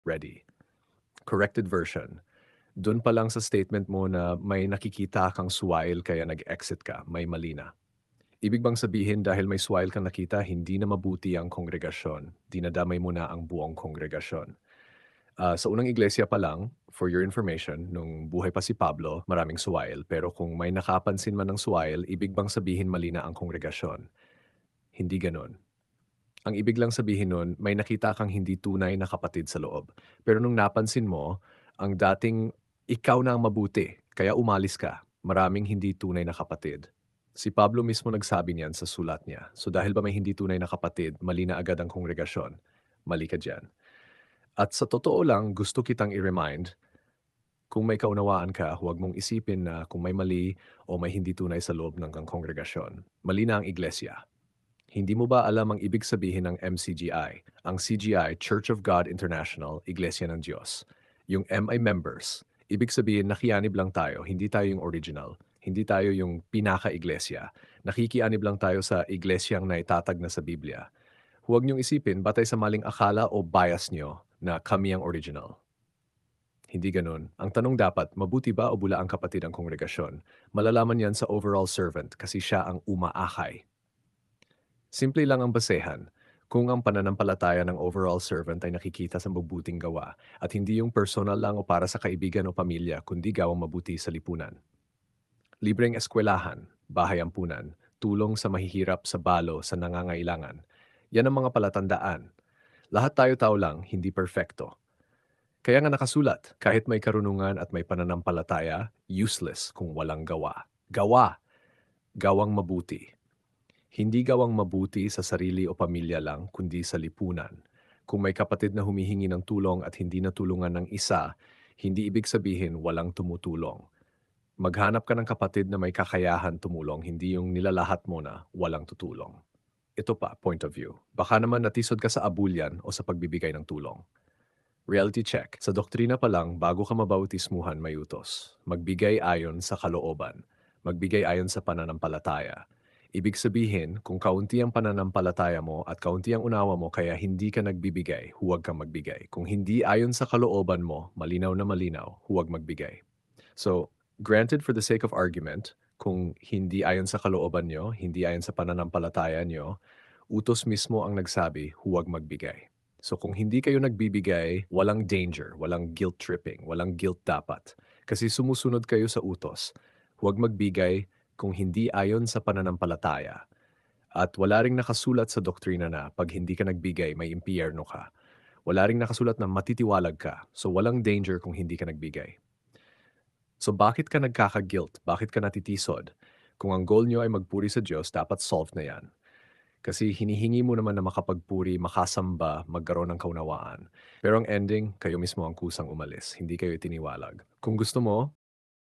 Ready. Corrected version. Dun pa lang sa statement mo na may nakikita kang swile kaya nag-exit ka, may mali na. Ibig bang sabihin dahil may swile kang nakita, hindi na mabuti ang kongregasyon, dinadamay mo na ang buong kongregasyon. Sa unang iglesia pa lang, for your information, nung buhay pa si Pablo, maraming swile. Pero kung may nakapansin man ng swile, ibig bang sabihin mali na ang kongregasyon? Hindi ganon. Ang ibig lang sabihin nun, may nakita kang hindi tunay na kapatid sa loob. Pero nung napansin mo, ang dating ikaw na ang mabuti, kaya umalis ka. Maraming hindi tunay na kapatid. Si Pablo mismo nagsabi niyan sa sulat niya. So dahil ba may hindi tunay na kapatid, mali na agad ang kongregasyon. Mali ka dyan. At sa totoo lang, gusto kitang i-remind, kung may kaunawaan ka, huwag mong isipin na kung may mali o may hindi tunay sa loob ng kongregasyon. Mali na ang iglesia. Hindi mo ba alam ang ibig sabihin ng MCGI? Ang CGI, Church of God International, Iglesia ng Diyos. Yung M ay members. Ibig sabihin, nakianib lang tayo, hindi tayo yung original. Hindi tayo yung pinaka-iglesia. Nakikianib lang tayo sa iglesyang naitatag na sa Biblia. Huwag niyong isipin, batay sa maling akala o bias niyo na kami ang original. Hindi ganun. Ang tanong dapat, mabuti ba o bula ang kapatid ang kongregasyon? Malalaman yan sa overall servant kasi siya ang umaakay. Simple lang ang basehan. Kung ang pananampalataya ng overall servant ay nakikita sa mabuting gawa at hindi yung personal lang o para sa kaibigan o pamilya kundi gawang mabuti sa lipunan. Libreng eskwelahan, bahay ampunan, tulong sa mahihirap sa balo sa nangangailangan. Yan ang mga palatandaan. Lahat tayo tao lang, hindi perfecto. Kaya nga nakasulat, kahit may karunungan at may pananampalataya, useless kung walang gawa. Gawa! Gawang mabuti. Hindi gawang mabuti sa sarili o pamilya lang, kundi sa lipunan. Kung may kapatid na humihingi ng tulong at hindi natulungan ng isa, hindi ibig sabihin walang tumutulong. Maghanap ka ng kapatid na may kakayahan tumulong, hindi yung nilalahat mo na walang tutulong. Ito pa, point of view. Baka naman natisod ka sa abulyan o sa pagbibigay ng tulong. Reality check. Sa doktrina pa lang, bago ka mabautismuhan, may utos. Magbigay ayon sa kalooban. Magbigay ayon sa pananampalataya. Ibig sabihin, kung kaunti ang pananampalataya mo at kaunti ang unawa mo kaya hindi ka nagbibigay, huwag kang magbigay. Kung hindi ayon sa kalooban mo, malinaw na malinaw, huwag magbigay. So, granted for the sake of argument, kung hindi ayon sa kalooban nyo, hindi ayon sa pananampalataya nyo, utos mismo ang nagsabi, huwag magbigay. So kung hindi kayo nagbibigay, walang danger, walang guilt tripping, walang guilt dapat. Kasi sumusunod kayo sa utos. Huwag magbigay kung hindi ayon sa pananampalataya. At wala ring nakasulat sa doktrina na pag hindi ka nagbigay, may impyerno ka. Wala ring nakasulat na matitiwalag ka. So walang danger kung hindi ka nagbigay. So bakit ka nagkaka-guilt? Bakit ka natitisod? Kung ang goal nyo ay magpuri sa Diyos, dapat solve na yan. Kasi hinihingi mo naman na makapagpuri, makasamba, magkaroon ng kaunawaan. Pero ang ending, kayo mismo ang kusang umalis, hindi kayo itiniwalag. Kung gusto mo,